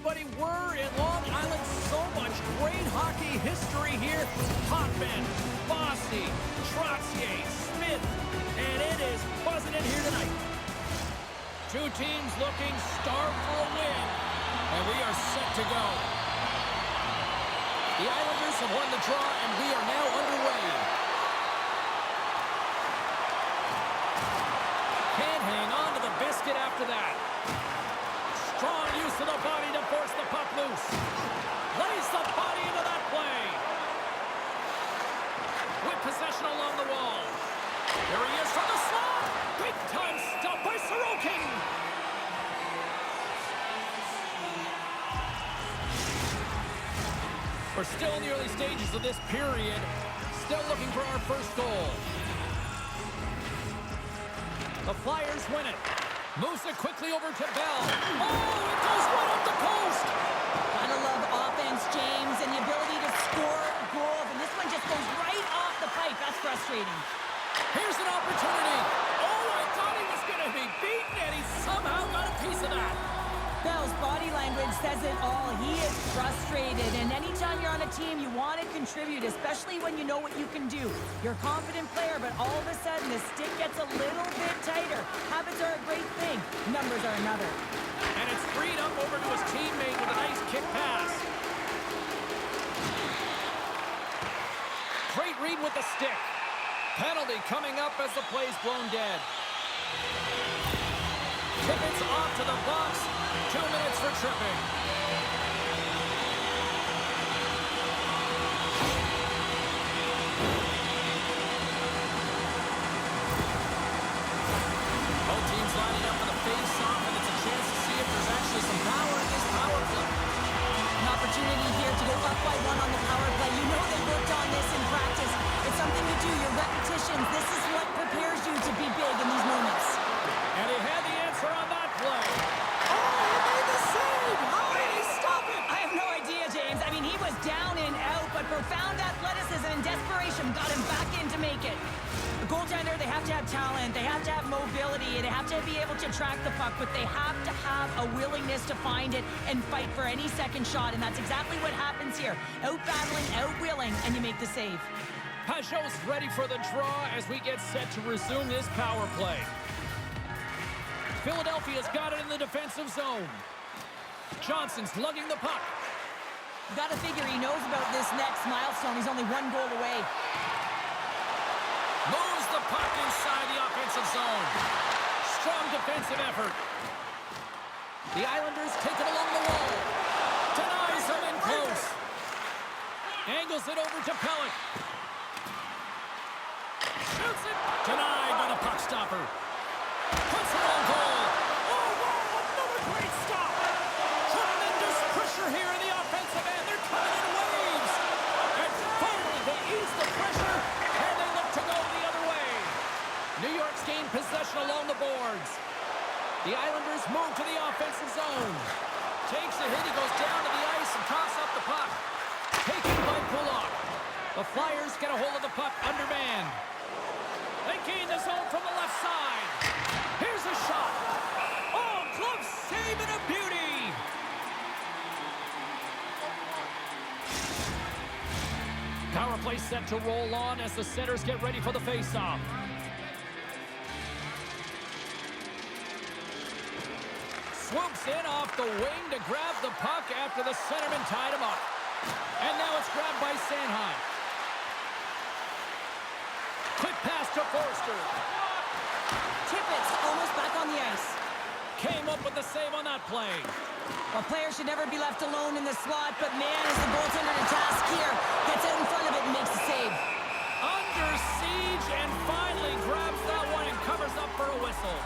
everybody. We're in Long Island. So much great hockey history here. Hoffman, Bossy, Trottier, Smith, and it is buzzing in here tonight. Two teams looking starved for a win, and we are set to go. The Islanders have won the draw, and we are now underway. Can't hang on to the biscuit after that. Strong use of the body to force the puck loose. Lays the body into that play. With possession along the wall. There he is from the slot. Big time stop by Sorokin. We're still in the early stages of this period. Still looking for our first goal. The Flyers win it. Moves it quickly over to Bell. Oh, it goes right up the post. Gotta love offense, James, and the ability to score goals. And this one just goes right off the pipe. That's frustrating. Here's an opportunity. Oh, I thought he was going to be beaten, and he somehow got a piece of that. Bell's body language says it all. He is frustrated, and anytime you're on a team, you want to contribute, especially when you know what you can do. You're a confident player, but all of a sudden, the stick gets a little bit tighter. Habits are a great thing. Numbers are another. And it's freed up over to his teammate with a nice kick pass. Great read with the stick. Penalty coming up as the play's blown dead. Tippets off to the box. 2 minutes for tripping. Both teams lining up for the face-off, and it's a chance to see if there's actually some power in this power play. An opportunity here to go up by one on the power play. You know they worked on this in practice. It's something you do, your repetitions. This is what prepares you to be big in these moments. And he had the answer on that play. Oh, he made the save! How did he stop it? I have no idea, James. I mean, he was down and out, but profound athleticism and desperation got him back in to make it. The goaltender, they have to have talent, they have to have mobility, they have to be able to track the puck, but they have to have a willingness to find it and fight for any second shot, and that's exactly what happens here. Out-battling, out-willing, and you make the save. Pajot's ready for the draw as we get set to resume this power play. Philadelphia's got it in the defensive zone. Johnson's lugging the puck. You gotta figure he knows about this next milestone. He's only 1 goal away. Moves the puck inside the offensive zone. Strong defensive effort. The Islanders take it along the wall. Denies him in close. Angles it over to Pellick. Shoots it. Denied by the puck stopper. Puts it on goal. Oh, wow, another great stop. Tremendous pressure here in the offensive end. They're coming in waves. And finally, they ease the pressure, and they look to go the other way. New York's gained possession along the boards. The Islanders move to the offensive zone. Takes a hit. He goes down to the ice and coughs up the puck. Taken by Pullock. The Flyers get a hold of the puck undermanned. They gain the zone from the left side. Here's a shot. Oh, glove save and a beauty. Power play set to roll on as the centers get ready for the faceoff. Swoops in off the wing to grab the puck after the centerman tied him up. And now it's grabbed by Sanheim. Quick pass to Forster. Tippett almost back on the ice. Came up with the save on that play. Well, players should never be left alone in the slot, but man, is the goaltender to task here. Gets out in front of it and makes the save. Under siege and finally grabs that one and covers up for a whistle.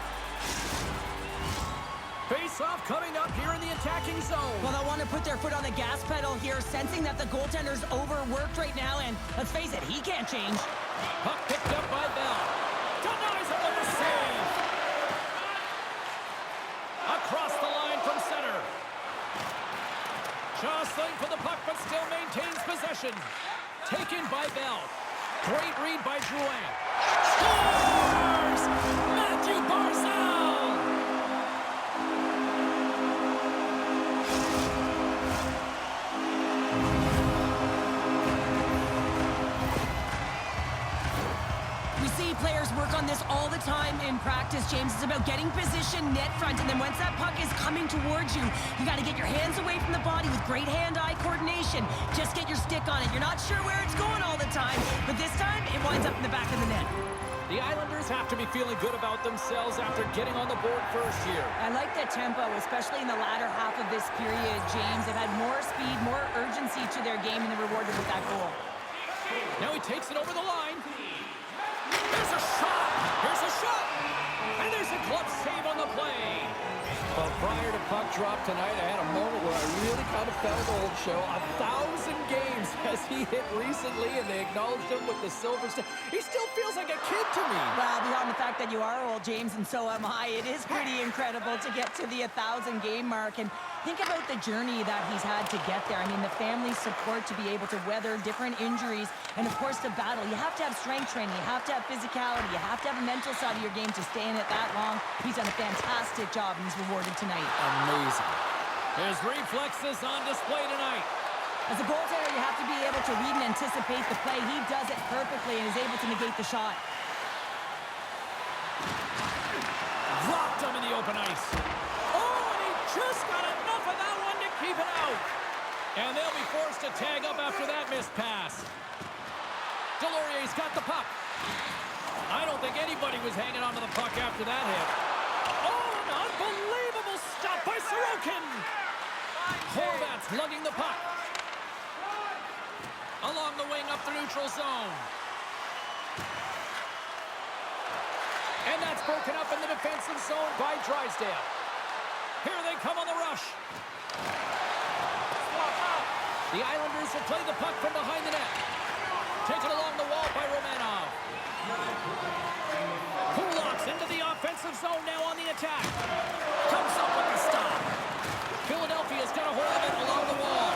Face-off coming up here in the attacking zone. Well, they want to put their foot on the gas pedal here, sensing that the goaltender's overworked right now, and let's face it, he can't change. Puck picked up by Bell. Denies him with the save. Across the line from center. Jostling for the puck, but still maintains possession. Taken by Bell. Great read by Drouin. Scores! Matthew Barzal! players work on this all the time in practice, James. It's about getting position net front, and then once that puck is coming towards you, you got to get your hands away from the body with great hand-eye coordination. Just get your stick on it. You're not sure where it's going all the time, but this time it winds up in the back of the net. The Islanders have to be feeling good about themselves after getting on the board first here. I like the tempo, especially in the latter half of this period, James. They've had more speed, more urgency to their game, and they're rewarded with that goal. Now he takes it over the line. There's a shot! Here's a shot! And there's a glove save on the play. Well, prior to puck drop tonight, I had a moment where I really kind of felt old show. 1,000 games has he hit recently, and they acknowledged him with the silver star. He still feels like a kid to me. Well, beyond the fact that you are old, James, and so am I, it is pretty incredible to get to the 1,000 game mark. And think about the journey that he's had to get there. I mean, the family support to be able to weather different injuries, and of course the battle. You have to have strength training, you have to have physicality, you have to have a mental side of your game to stay in it that long. He's done a fantastic job, and he's rewarded tonight. Amazing. His reflexes on display tonight. As a goaltender, you have to be able to read and anticipate the play. He does it perfectly and is able to negate the shot. Dropped him in the open ice. Oh, and he just got enough of that one to keep it out. And they'll be forced to tag up after that missed pass. Delorier's got the puck. I don't think anybody was hanging on to the puck after that hit. Oh, an unbelievable stop by Sorokin. Horvat's lugging the puck. Along the wing up the neutral zone. And that's broken up in the defensive zone by Drysdale. Here they come on the rush. The Islanders will play the puck from behind the net. Taken along the wall by Romanov. Kulak's into the offensive zone now on the attack. Comes up with the stop. Philadelphia's got a hold of it along the wall.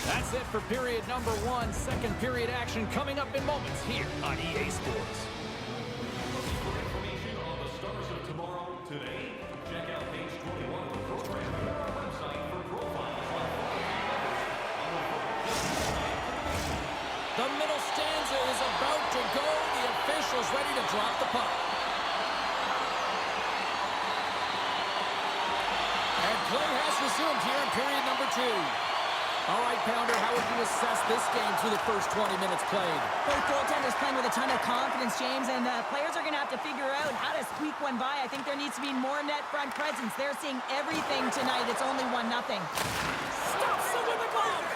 That's it for period number 1. Second period action coming up in moments here on EA Sports. For information on the stars of tomorrow today, check out page 21 of the program on our website for profiles on the middle stanza is about to go. The official's ready to drop the puck. And play has resumed here in period number 2. All right, Pounder, how would you assess this game through the first 20 minutes played? Both goaltenders playing with a ton of confidence, James, and players are going to have to figure out how to squeak one by. I think there needs to be more net front presence. They're seeing everything tonight. It's only 1-0. Stops it with the glove.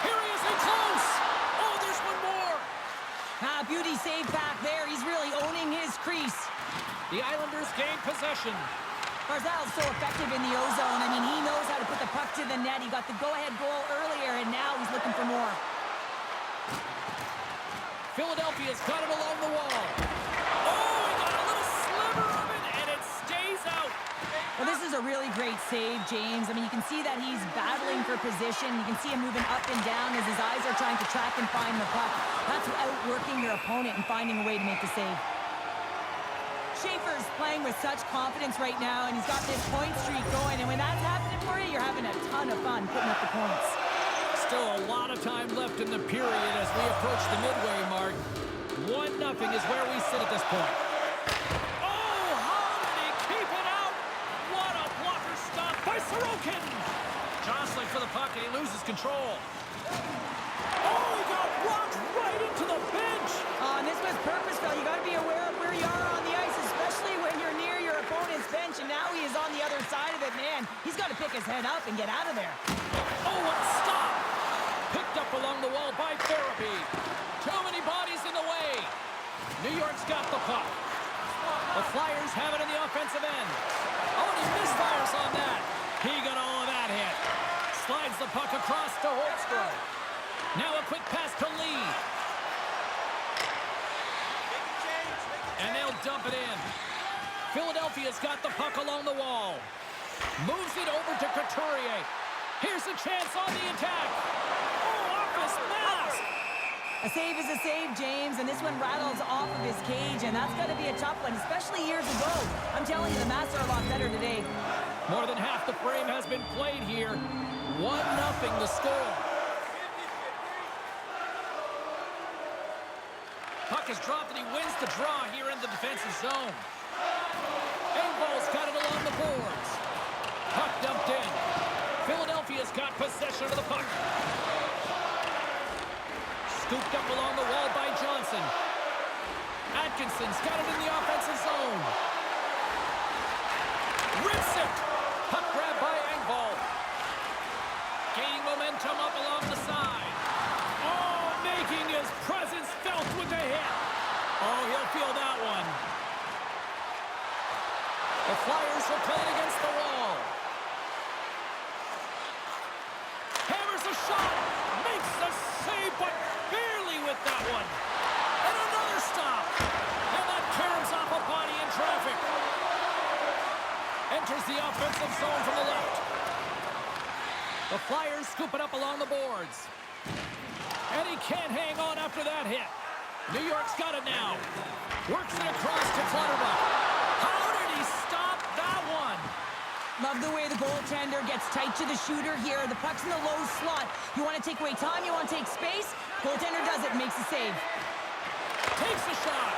Here he is in close. Oh, there's one more. Beauty save back there. He's really owning his crease. The Islanders gain possession. Barzal's so effective in the O-zone. I mean, he knows how to put the puck to the net. He got the go-ahead goal earlier, and now he's looking for more. Philadelphia's got it along the wall. Oh, he got a little sliver of it, and it stays out. Well, this is a really great save, James. I mean, you can see that he's battling for position. You can see him moving up and down as his eyes are trying to track and find the puck. That's outworking your opponent and finding a way to make the save. Schaefer's playing with such confidence right now, and he's got this point streak going, and when that's happening for you, you're having a ton of fun putting up the points. Still a lot of time left in the period as we approach the midway mark. 1-0 is where we sit at this point. Oh, how did he keep it out? What a blocker stop by Sorokin. Jostling for the puck, and he loses control. Oh, he got rocked right into the bench. And this was purposeful. You got to be aware of where you are on the ice, especially when you're near your opponent's bench, and now he is on the other side of it. Man, he's got to pick his head up and get out of there. Oh, what a stop! Picked up along the wall by Therapy. Too many bodies in the way. New York's got the puck. The Flyers have it in the offensive end. Oh, and he misfires on that. He got all of that hit. Slides the puck across to Holmstrom. Now a quick pass to Lee. And they'll dump it in. Philadelphia's got the puck along the wall. Moves it over to Couturier. Here's a chance on the attack. Oh, off his mask. A save is a save, James, and this one rattles off of his cage, and that's got to be a tough one, especially years ago. I'm telling you, the masks are a lot better today. More than half the frame has been played here. 1-0 the score. Puck is dropped and he wins the draw here in the defensive zone. Engvall's got it along the boards. Puck dumped in. Philadelphia's got possession of the puck. Scooped up along the wall by Johnson. Atkinson's got it in the offensive zone. Rips it. Puck grab by Engvall. Gaining momentum up along the side. Oh, making his presence felt with the hit. Oh, he'll feel that one. The Flyers are playing against the wall. Hammers a shot. Makes the save, but barely with that one. And another stop. And that caroms off a body in traffic. Enters the offensive zone from the left. The Flyers scoop it up along the boards. And he can't hang on after that hit. New York's got it now. Works it across to Clutterbuck. How did he stop that one? Love the way the goaltender gets tight to the shooter here. The puck's in the low slot. You want to take away time, you want to take space. Goaltender does it, makes the save. Takes the shot.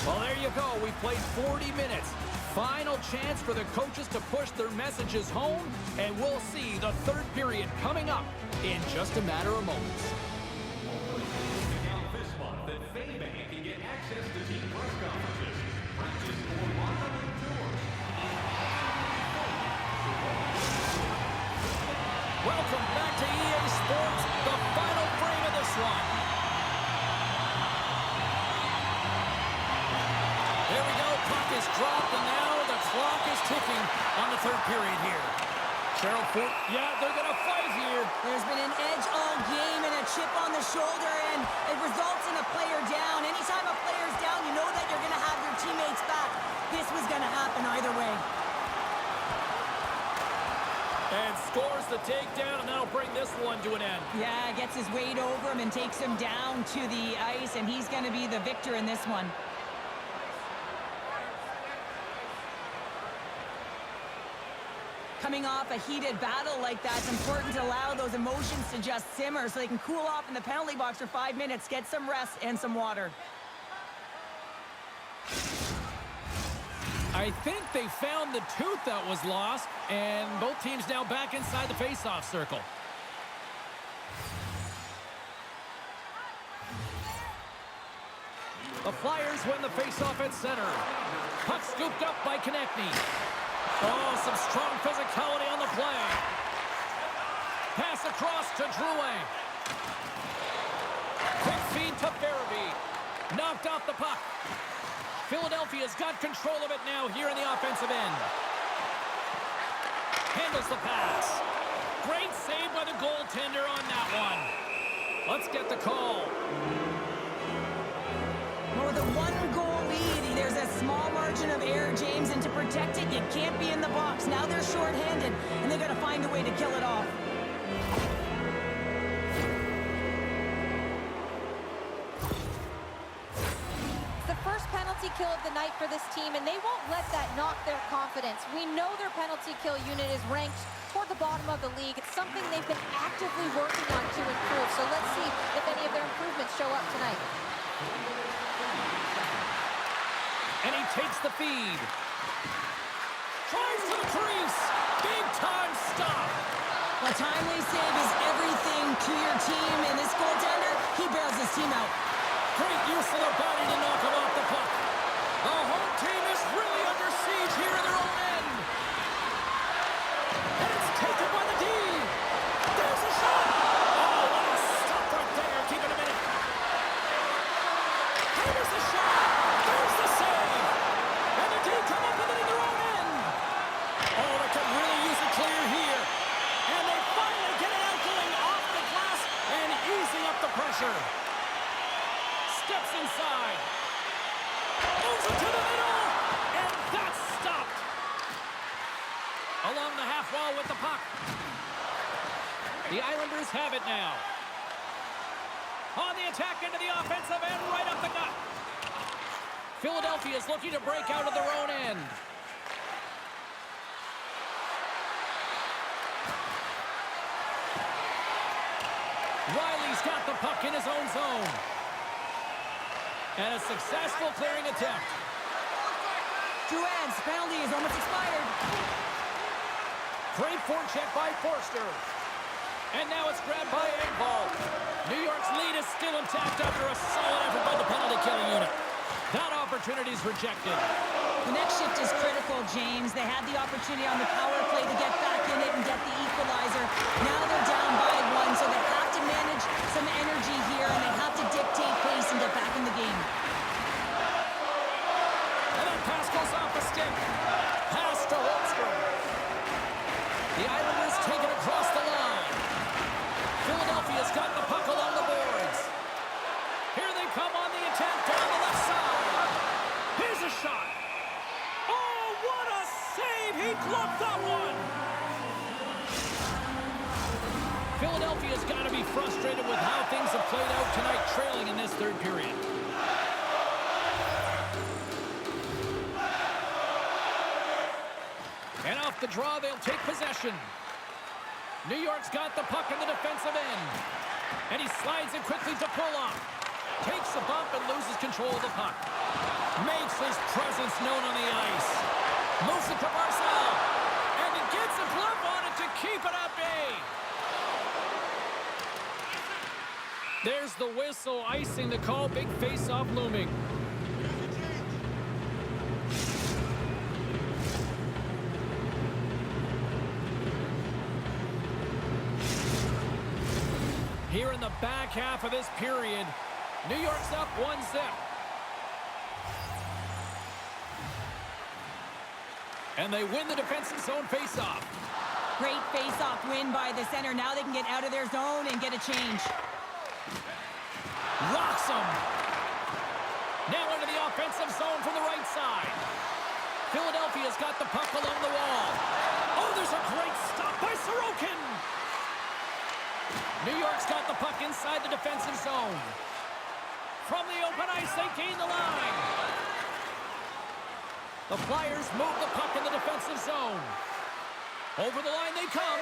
Well, there you go. We played 40 minutes. Final chance for the coaches to push their messages home, and we'll see the third period coming up in just a matter of moments. Now this month that FameBank can get access to team press conferences, practice or modeling tours. Welcome back to EA Sports, the final frame of this one. There we go, puck is dropped, and now the clock is ticking on the third period here. Cheryl Fort, yeah, they're going to fight here. There's been an edge all game and a chip on the shoulder, and it results in a player down. Anytime a player's down, you know that you're going to have your teammates back. This was going to happen either way. And scores the takedown, and that'll bring this one to an end. Yeah, gets his weight over him and takes him down to the ice, and he's going to be the victor in this one. Coming off a heated battle like that, it's important to allow those emotions to just simmer so they can cool off in the penalty box for 5 minutes, get some rest and some water. I think they found the tooth that was lost, and both teams now back inside the face-off circle. The Flyers win the face-off at center. Puck scooped up by Konechny. Oh, some strong physicality on the play. Pass across to Drouin. Quick feed to Farabee. Knocked off the puck. Philadelphia's got control of it now here in the offensive end. Handles the pass. Great save by the goaltender on that one. Let's get the call. Well, with a one-goal lead, there's a small margin of error, James, and to protect it, you can't be in the box. Now they're shorthanded, and they got to find a way to kill it off. The first penalty kill of the night for this team, and they won't let that knock their confidence. We know their penalty kill unit is ranked toward the bottom of the league. It's something they've been actively working on to improve. So let's see if any of their improvements show up tonight. And he takes the feed. Tries to the crease. Big time stop. A timely save is everything to your team, and this goaltender, he bails his team out. Great use of the body to knock him off the puck. The home team is really under siege here in their own end. And it's taken by the D. There's a shot. Oh, what a stop right there. Keep it a minute. Here's the shot. There's the save. And the D come up with it in their own end. Oh, they could really use a clear here. And they finally get it out going off the glass and easing up the pressure. Steps inside. Moves it to the middle. And that's stopped. Along the half wall with the puck. The Islanders have it now. On the attack into the offensive end, right up the gut. Philadelphia is looking to break out of their own end. Riley's got the puck in his own zone. And a successful clearing attempt. Drouin's penalty is almost expired. Great forecheck by Forster. And now it's grabbed by Engvall. New York's lead is still intact after a solid effort by the penalty-killing unit. That opportunity is rejected. The next shift is critical, James. They had the opportunity on the power play to get back in it and get the equalizer. Now they're down by one, so they have to manage some energy here, and they have to dictate pace and get back in the game. And that pass goes off the stick. Pass to Holmstrom. The Islanders take it across the line. Philadelphia's got the puck along the boards. Here they come on the attack down the left side. Here's a shot. Oh, what a save! He gloved that one! Philadelphia's got to be frustrated with how things have played out tonight, trailing in this third period. And off the draw, they'll take possession. New York's got the puck in the defensive end. And he slides it quickly to Pulock. Takes a bump and loses control of the puck. Makes his presence known on the ice. Moves it to Barzal. And he gets a glove on it to keep it at bay. There's the whistle, icing the call. Big face-off looming. Here in the back half of this period, New York's up 1-0. And they win the defensive zone face-off. Great face-off win by the center. Now they can get out of their zone and get a change. Rocks him. Now into the offensive zone from the right side. Philadelphia's got the puck along the wall. Oh, there's a great stop by Sorokin. New York's got the puck inside the defensive zone. From the open ice, they gain the line. The Flyers move the puck in the defensive zone. Over the line they come.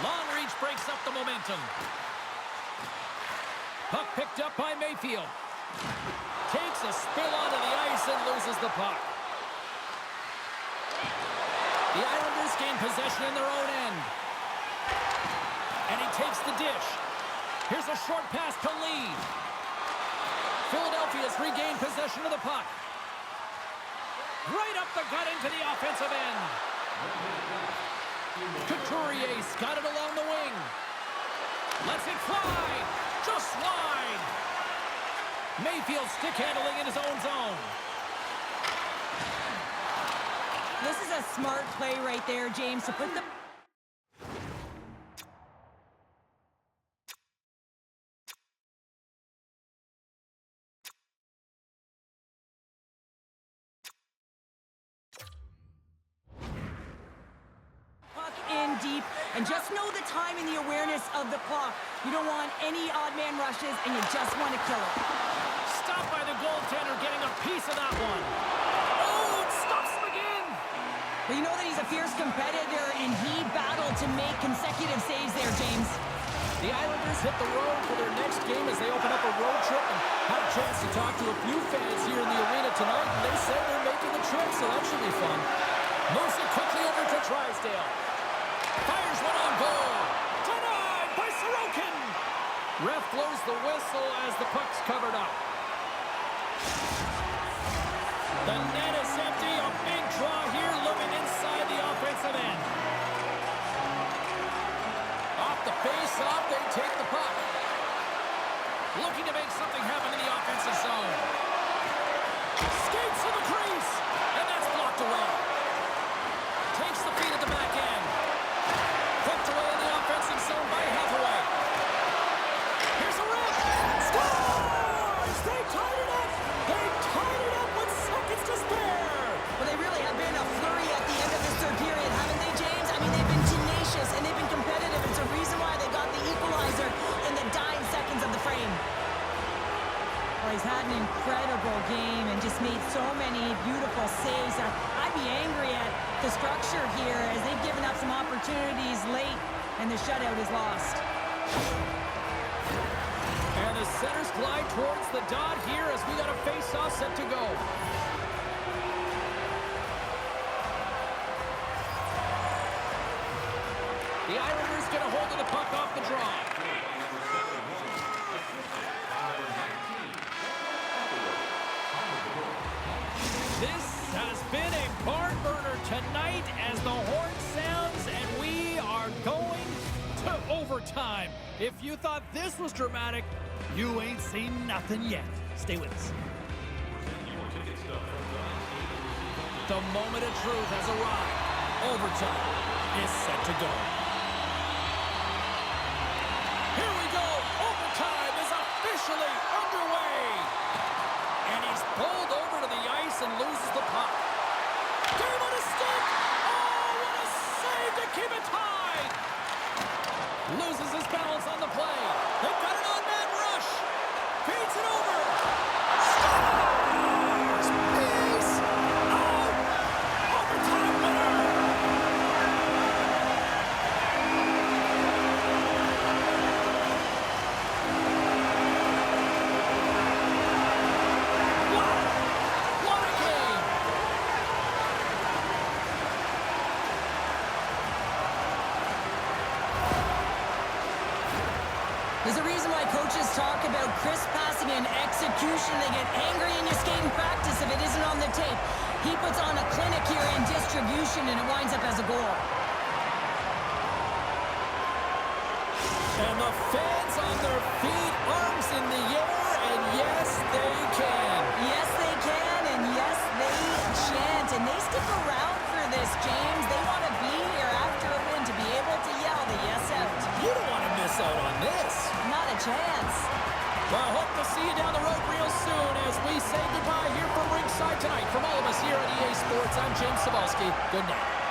Long reach breaks up the momentum. Puck picked up by Mayfield. Takes a spill onto the ice and loses the puck. The Islanders gain possession in their own end. And he takes the dish. Here's a short pass to Lee. Philadelphia's regained possession of the puck. Right up the gut into the offensive end. Couturier's got it along the wing. Lets it fly. Just wide. Mayfield stick handling in his own zone. This is a smart play right there, James, to put the... in deep, and just know the time and the awareness of the clock. You don't want any odd man rushes, and you just want to kill it. Stopped by the goaltender, getting a piece of that one. Oh, it stops him again. Well, you know that he's a fierce competitor, and he battled to make consecutive saves there, James. The Islanders hit the road for their next game as they open up a road trip, and had a chance to talk to a few fans here in the arena tonight, and they said they're making the trip, so that should be fun. Moves it quickly over to Drysdale. Fires one on goal. Denied by Sorokin. Ref blows the whistle as the puck's covered up. The net is empty. A big draw here looming inside the offensive end. Off the face-off, they take the puck. Looking to make something happen in the offensive zone. Skates to the crease. And that's blocked away. Takes the feed at the back end. Hooked away in the offensive zone by Hathaway. Here's a rip. Scores! They tied it up. They tied it up with seconds to spare. Well, they really made so many beautiful saves. I'd be angry at the structure here as they've given up some opportunities late, and the shutout is lost. And the centers glide towards the dot here as we got a face-off set to go. The Islanders get a hold of the puck off the draw. This has been a barn burner tonight as the horn sounds and we are going to overtime. If you thought this was dramatic, you ain't seen nothing yet. Stay with us. The moment of truth has arrived. Overtime is set to go. Here we go. Overtime is officially underway. And he's pulled over to the ice and loses the puck. Game on a stick. Oh, what a save to keep it tied. Loses his balance on the play. They've got an on-man rush. Feeds it over. Scores! Peace out! Overtime winner! What a game! There's a reason why coaches talk about crisp passing and execution. They get angry in your skating practice if it isn't on the tape. He puts on a clinic here in distribution, and it winds up as a goal. And the fans on their feet, arms in the air, and yes, they can. Yes, they can, and yes, they chant. And they stick around for this, James. They want to be here after a win to be able to yell the yes out. You don't want to miss out on this. Not a chance. Well, hope to see you down the road real soon as we say goodbye here from ringside tonight. From all of us here at EA Sports, I'm James Cebulski. Good night.